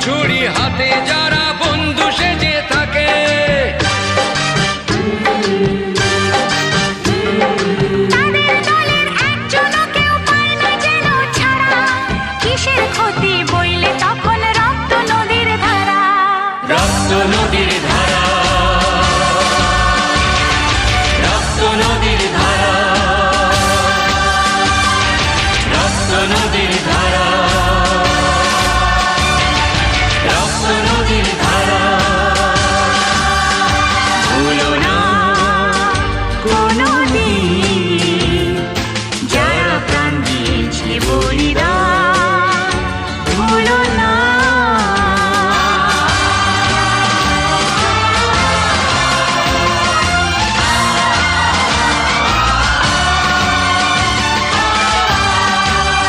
ছুরি হাতে যারা বন্ধু সেজে থাকে। তাদের দলের একজনও কেউ পায় না যেন ছাড়া, কিসের ক্ষতি বইলে তখন রক্ত নদীর ধারা। রক্ত নদীর ধারা, রক্ত নদীর ধারা, রক্ত নদীর ধারা।